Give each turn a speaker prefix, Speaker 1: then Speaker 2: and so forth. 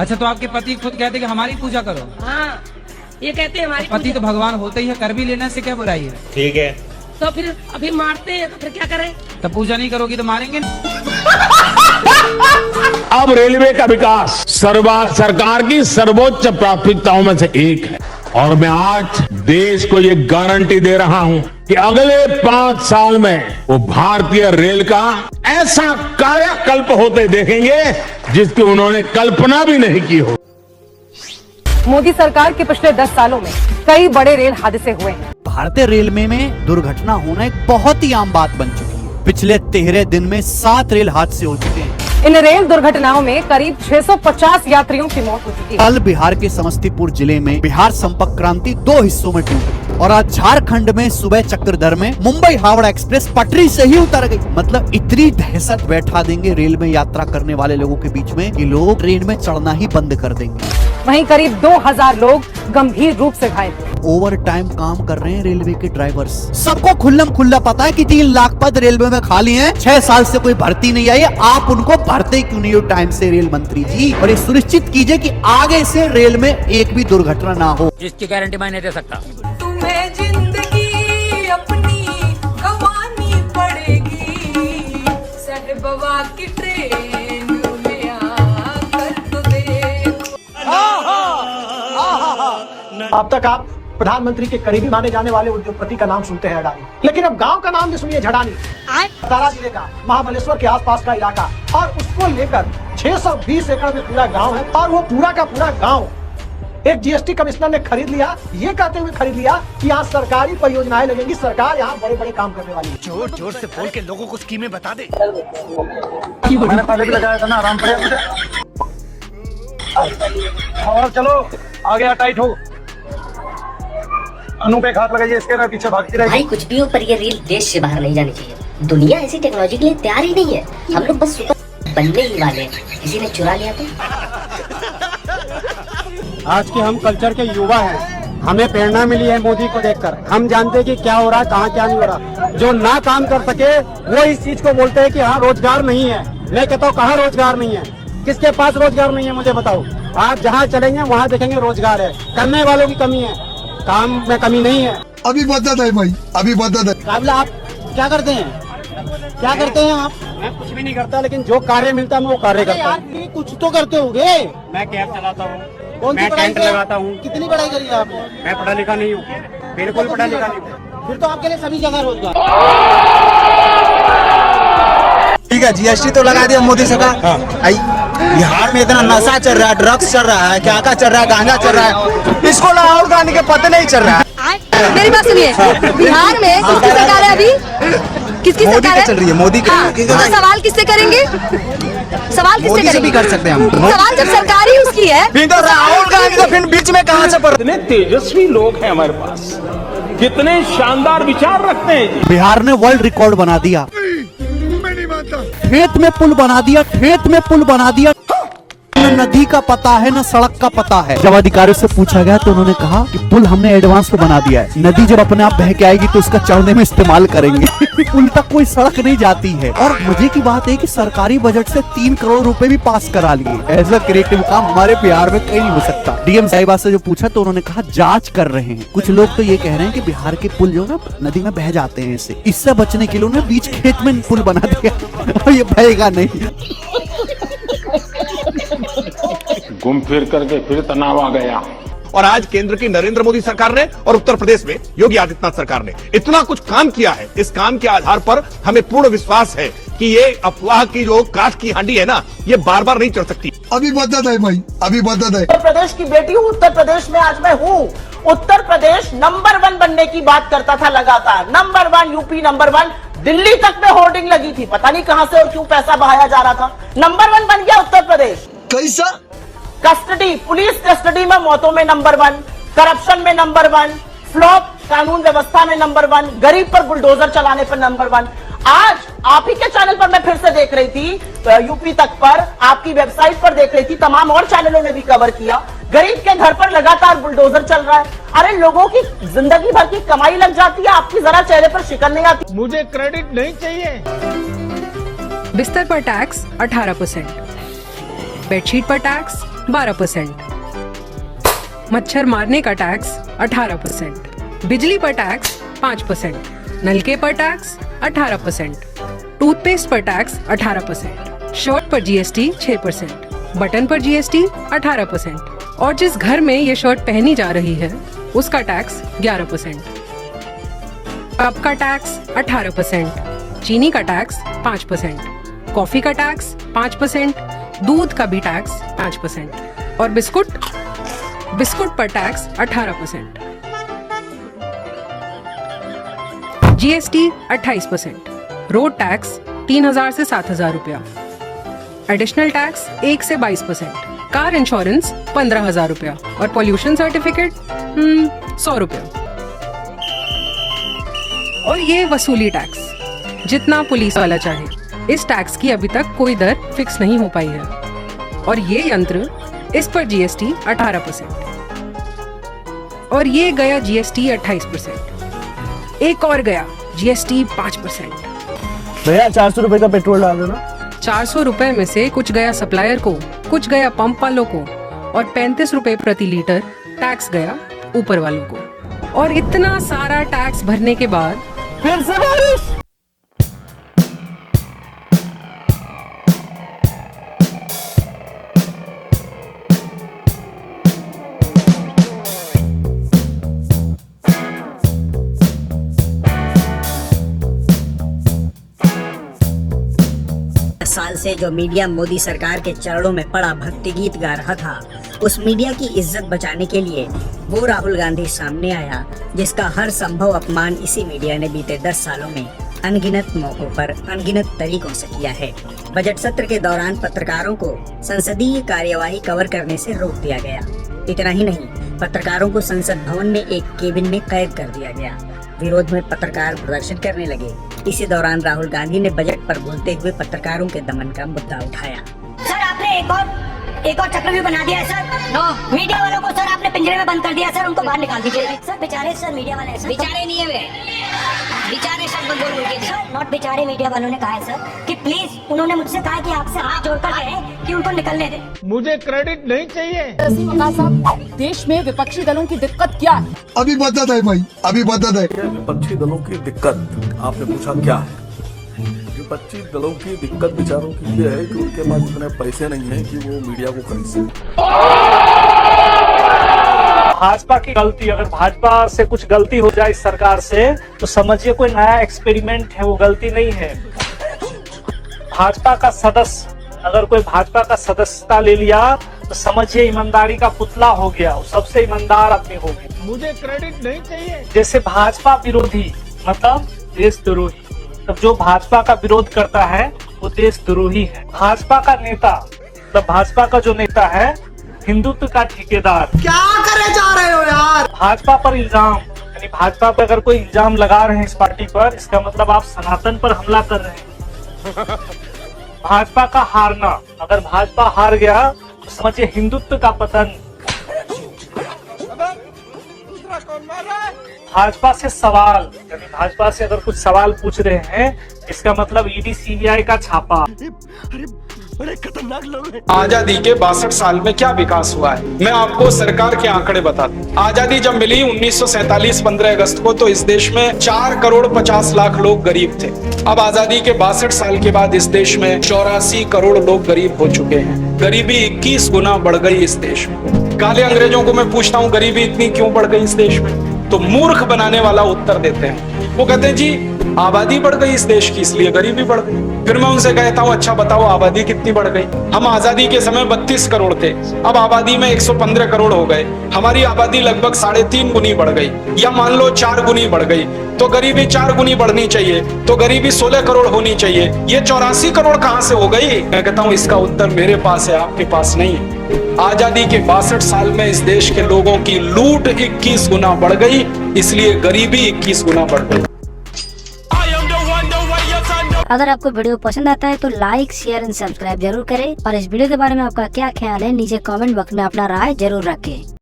Speaker 1: अच्छा, तो आपके पति खुद कहते कि हमारी पूजा करो?
Speaker 2: हाँ, ये कहते हैं हमारी
Speaker 1: पति तो भगवान होते ही है, कर भी लेने से क्या बुराई है?
Speaker 3: ठीक है,
Speaker 2: तो फिर अभी मारते हैं तो फिर क्या करें?
Speaker 1: तब पूजा नहीं करोगी तो मारेंगे।
Speaker 4: अब रेलवे का विकास सरकार की सर्वोच्च प्राथमिकताओं में से एक है और मैं आज देश को ये गारंटी दे रहा हूं कि अगले 5 साल में वो भारतीय रेल का ऐसा कायाकल्प होते देखेंगे जिसकी उन्होंने कल्पना भी नहीं की हो।
Speaker 5: मोदी सरकार के पिछले 10 सालों में कई बड़े रेल हादसे हुए हैं।
Speaker 6: भारतीय रेलवे में दुर्घटना होना एक बहुत ही आम बात बन चुकी है। पिछले 13 दिन में 7 रेल हादसे हो चुके हैं।
Speaker 5: इन रेल दुर्घटनाओं में करीब 650 यात्रियों की मौत हो चुकी है।
Speaker 6: कल बिहार के समस्तीपुर जिले में बिहार संपर्क क्रांति 2 हिस्सों में टूटी और आज झारखंड में सुबह चक्रधर में मुंबई हावड़ा एक्सप्रेस पटरी से ही उतर गई। मतलब इतनी दहशत बैठा देंगे रेल में यात्रा करने वाले लोगों के बीच में कि लोग ट्रेन में चढ़ना ही बंद कर देंगे।
Speaker 5: वहीं करीब 2000 लोग गंभीर रूप से घायल।
Speaker 6: ओवर टाइम काम कर रहे हैं रेलवे के ड्राइवर्स। सबको खुल्लम खुल्ला पता है कि 3 लाख पद रेलवे में खाली हैं। 6 साल से कोई भर्ती नहीं आई है। आप उनको भरते क्यों नहीं हो टाइम से रेल मंत्री जी? और ये सुनिश्चित कीजिए कि आगे से रेल में एक भी दुर्घटना ना हो।
Speaker 1: जिसकी गारंटी मैं नहीं दे सकता।
Speaker 7: तुम्हें जिंदगी अपनी गंवानी पड़ेगी, सहबवा की ट्रेन में आकर तो देखो।
Speaker 8: अब तक आप प्रधानमंत्री के करीबी माने जाने वाले उद्योगपति का नाम सुनते हैं अडानी, लेकिन अब गांव का नाम भी सुनिए झडानी। तारा जिले का महाबलेश्वर के आसपास का इलाका और उसको लेकर 620 एकड़ में पूरा गांव है और वो पूरा का पूरा गांव एक जीएसटी कमिश्नर ने खरीद लिया, ये कहते हुए खरीद लिया कि यहाँ सरकारी परियोजनाएं लगेंगी, सरकार यहाँ बड़े बड़े काम करने वाली है।
Speaker 9: जोर जोर से बोल के लोगों को स्कीमें बता दे।
Speaker 8: मैंने पहले भी लगाया था ना, आराम पड़े मुझे। और चलो आगे टाइट हो, अनु पे हाथ लगाइए, इसके ना पीछे भागती रहेगी।
Speaker 10: भाई कुछ भी हो पर ये रील देश से बाहर नहीं जानी चाहिए। दुनिया ऐसी टेक्नोलॉजी के लिए तैयार ही नहीं है। हम लोग बस सुपर बनने ही वाले हैं, किसी ने चुरा लिया तो।
Speaker 8: आज के हम कल्चर के युवा हैं, हमें प्रेरणा मिली है मोदी को देखकर। हम जानते हैं कि क्या हो रहा है, कहाँ क्या नहीं हो रहा। जो ना काम कर सके वो इस चीज को बोलते हैं कि हाँ रोजगार नहीं है। मैं कहता हूँ कहाँ रोजगार नहीं है, किसके पास रोजगार नहीं है मुझे बताओ। आप जहाँ चलेंगे वहाँ देखेंगे रोजगार है, करने वालों की कमी है, काम में कमी नहीं है।
Speaker 9: अभी बता है भाई, अभी बता है।
Speaker 8: काबिला आप क्या करते हैं, क्या करते हैं आप? मैं कुछ भी नहीं करता, लेकिन जो कार्य मिलता है मैं वो कार्य करता हूँ। कुछ तो करते होगे। मैं कैब चलाता हूँ, मैं टेंट लगाता हूँ। कितनी पढ़ाई करी है आपने? मैं पढ़ा लिखा नहीं हूँ, बिल्कुल पढ़ा लिखा नहीं हूँ। फिर तो आपके लिए सभी जगह रोजगार।
Speaker 9: ठीक है, जीएसटी तो लगा दिया मोदी सरकार। बिहार में इतना नशा चल रहा है, ड्रग्स चल रहा है, क्या क्या चल रहा है, गांजा चल रहा है, इसको राहुल गांधी के पता नहीं चल रहा है।
Speaker 5: मेरी बात सुनिए, बिहार में किसकी सरकार है अभी? किसकी सरकार है?
Speaker 9: चल रही है मोदी की।
Speaker 5: तो सवाल किससे करेंगे? सवाल किससे करेंगे?
Speaker 9: भी कर सकते हैं हम।
Speaker 5: सवाल जब सरकार ही उसकी है।
Speaker 9: फिर तो राहुल गांधी तो फिर बीच में कहाँ से पड़।
Speaker 4: कितने तेजस्वी लोग हैं हमारे पास, कितने शानदार विचार रखते हैं।
Speaker 6: बिहार ने वर्ल्ड रिकॉर्ड बना दिया। खेत में पुल बना दिया, खेत में पुल बना दिया। न नदी का पता है न सड़क का पता है। जब अधिकारियों से पूछा गया तो उन्होंने कहा कि पुल हमने एडवांस में बना दिया है, नदी जब अपने आप बह के आएगी तो उसका चढ़ने में इस्तेमाल करेंगे। पुल तक कोई सड़क नहीं जाती है। और मजे की बात है कि सरकारी बजट से 3 करोड़ रुपए भी पास करा लिए। ऐसा क्रिएटिव काम हमारे बिहार में कहीं नहीं हो सकता। डीएम साहिबा से जो पूछा तो उन्होंने कहा जांच कर रहे हैं। कुछ लोग तो ये कह रहे हैं कि बिहार के पुल जो ना नदी में बह जाते हैं, इससे बचने के लिए उन्होंने बीच खेत में पुल बना दिया और ये बहेगा नहीं।
Speaker 4: घूम फिर करके फिर तनाव आ गया।
Speaker 9: और आज केंद्र की नरेंद्र मोदी सरकार ने और उत्तर प्रदेश में योगी आदित्यनाथ सरकार ने इतना कुछ काम किया है। इस काम के आधार पर हमें पूर्ण विश्वास है कि ये अफवाह की जो काठ की हांडी है ना, ये बार बार नहीं चढ़ सकती।
Speaker 8: अभी बता है भाई, अभी बता है।
Speaker 2: उत्तर प्रदेश की बेटी हूँ, उत्तर प्रदेश में आज मैं हूँ। उत्तर प्रदेश नंबर 1 बनने की बात करता था लगातार, नंबर 1 यूपी, नंबर 1 दिल्ली तक में होर्डिंग लगी थी, पता नहीं कहां से और क्यों पैसा बहाया जा रहा था। नंबर 1 बन गया उत्तर प्रदेश।
Speaker 8: कैसा?
Speaker 2: कस्टडी, पुलिस कस्टडी में मौतों में नंबर 1, करप्शन में नंबर 1, फ्लॉप कानून व्यवस्था में नंबर 1, गरीब पर बुलडोजर चलाने पर नंबर 1। आज आप ही के चैनल पर मैं फिर से देख रही थी, यूपी तक पर आपकी वेबसाइट पर देख रही थी, तमाम और चैनलों ने भी कवर किया, गरीब के घर पर लगातार बुलडोजर चल रहा है। अरे लोगों की जिंदगी भर की कमाई लग जाती है, आपकी जरा चेहरे पर शिकन नहीं आती।
Speaker 4: मुझे क्रेडिट नहीं चाहिए।
Speaker 7: बिस्तर पर टैक्स 18%,
Speaker 5: बेडशीट पर टैक्स 12%, मच्छर मारने का टैक्स 18%, बिजली पर टैक्स 5%, नलके पर टैक्स 18%, टूथपेस्ट पर टैक्स 18%, शर्ट पर जीएसटी 6%, बटन पर जीएसटी 18% और जिस घर में ये शर्ट पहनी जा रही है उसका टैक्स 11%, कप का टैक्स 18%, चीनी का टैक्स 5%, कॉफी का टैक्स 5%, दूध का भी टैक्स 5% और बिस्कुट पर टैक्स 18%, जीएसटी 28%, रोड टैक्स 3,000 से 7,000 रुपया, एडिशनल टैक्स 1 से 22%, कार इंश्योरेंस 15,000 रुपया और पॉल्यूशन सर्टिफिकेट 100 रुपया। और ये वसूली टैक्स जितना पुलिस वाला चाहे। इस टैक्स की अभी तक कोई दर फिक्स नहीं हो पाई है और ये यंत्र, इस पर जीएसटी 18% और ये गया जीएसटी 28%, एक और गया जीएसटी 5%।
Speaker 8: भैया 400 रुपए का पेट्रोल डाल देना।
Speaker 5: 400 रुपए में से कुछ गया सप्लायर को, कुछ गया पंप वालों को और 35 रुपए प्रति लीटर टैक्स गया ऊपर वालों को। और इतना सारा टैक्स भरने के बाद
Speaker 8: फिर से बारिश।
Speaker 10: साल से जो मीडिया मोदी सरकार के चरणों में पड़ा भक्ति गीत गा रहा था, उस मीडिया की इज्जत बचाने के लिए वो राहुल गांधी सामने आया जिसका हर संभव अपमान इसी मीडिया ने बीते 10 सालों में अनगिनत मौकों पर अनगिनत तरीकों से किया है। बजट सत्र के दौरान पत्रकारों को संसदीय कार्यवाही कवर करने से रोक दिया गया। इतना ही नहीं, पत्रकारों को संसद भवन में एक केबिन में कैद कर दिया गया। विरोध में पत्रकार प्रदर्शन करने लगे। इसी दौरान राहुल गांधी ने बजट पर बोलते हुए पत्रकारों के दमन का मुद्दा उठाया।
Speaker 3: सर आपने एक और चक्रव्यूह बना दिया है सर। नो मीडिया वालों को सर आपने पिंजरे में बंद कर दिया सर, उनको बाहर निकाल दीजिए सर। बेचारे सर मीडिया वाले सर, बेचारे नहीं है वे, बेचारे शब्द बोल के सर, नॉट बेचारे। मीडिया वालों ने कहा है सर कि प्लीज, उन्होंने मुझसे कहा कि आपसे हाथ जोड़कर कहे कि उनको निकलने दे।
Speaker 8: मुझे क्रेडिट नहीं चाहिए।
Speaker 5: साहब, देश में विपक्षी दलों की दिक्कत क्या है?
Speaker 11: अभी बता है भाई, अभी बता है।
Speaker 12: विपक्षी दलों की दिक्कत आपने पूछा क्या है? विपक्षी दलों की दिक्कत विचारों की ये है कि उनके पास इतने पैसे नहीं है कि वो मीडिया को खरीद सके।
Speaker 8: भाजपा की गलती, अगर भाजपा से कुछ गलती हो जाए इस सरकार से, तो समझिए कोई नया एक्सपेरिमेंट है, वो गलती नहीं है। भाजपा का सदस्य, अगर कोई भाजपा का सदस्यता ले लिया तो समझिए ईमानदारी का पुतला हो गया, वो सबसे ईमानदार आदमी हो गया। मुझे क्रेडिट नहीं चाहिए। जैसे भाजपा विरोधी मतलब देशद्रोही, तब जो भाजपा का विरोध करता है वो देशद्रोही है। भाजपा का नेता मतलब भाजपा का जो नेता है हिंदुत्व का ठेकेदार।
Speaker 2: क्या करे जा रहे हो यार?
Speaker 8: भाजपा पर इल्जाम, यानी भाजपा पर अगर कोई इल्जाम लगा रहे हैं इस पार्टी पर, इसका मतलब आप सनातन पर हमला कर रहे हैं। भाजपा का हारना, अगर भाजपा हार गया तो समझिए हिंदुत्व का पतन। भाजपा से सवाल, यानी भाजपा से अगर कुछ सवाल पूछ रहे हैं इसका मतलब ईडी सीबीआई का छापा।
Speaker 11: बड़े खतरनाक लोग हैं।
Speaker 13: आजादी के 62 साल में क्या विकास हुआ है, मैं आपको सरकार के आंकड़े बताता हूँ। आजादी जब मिली 1947 15 अगस्त को, तो इस देश में 4 करोड़ 50 लाख लोग गरीब थे। अब आजादी के 62 साल के बाद इस देश में 84 करोड़ लोग गरीब हो चुके हैं। गरीबी 21 गुना बढ़ गई इस देश में। काले अंग्रेजों को मैं पूछता हूँ गरीबी इतनी क्यों बढ़ गई इस देश में, तो मूर्ख बनाने वाला उत्तर देते हैं। वो कहते हैं जी आबादी बढ़ गई इस देश की इसलिए गरीबी बढ़ गई। फिर मैं उनसे कहता हूँ अच्छा बताओ आबादी कितनी बढ़ गई। हम आजादी के समय 32 करोड़ थे, अब आबादी में 115 करोड़ हो गए। हमारी आबादी लगभग 3.5 गुनी बढ़ गई, या मान लो 4 गुनी बढ़ गई, तो गरीबी 4 गुनी बढ़नी चाहिए, तो गरीबी 16 करोड़ होनी चाहिए। ये 84 करोड़ कहाँ से हो गई? मैं कहता हूँ इसका उत्तर मेरे पास है, आपके पास नहीं है। आजादी के 62 साल में इस देश के लोगों की लूट 21 गुना बढ़ गई, इसलिए गरीबी 21 गुना बढ़ गई।
Speaker 3: अगर आपको वीडियो पसंद आता है तो लाइक, शेयर एंड सब्सक्राइब जरूर करें और इस वीडियो के बारे में आपका क्या ख्याल है नीचे कमेंट बॉक्स में अपना राय जरूर रखें।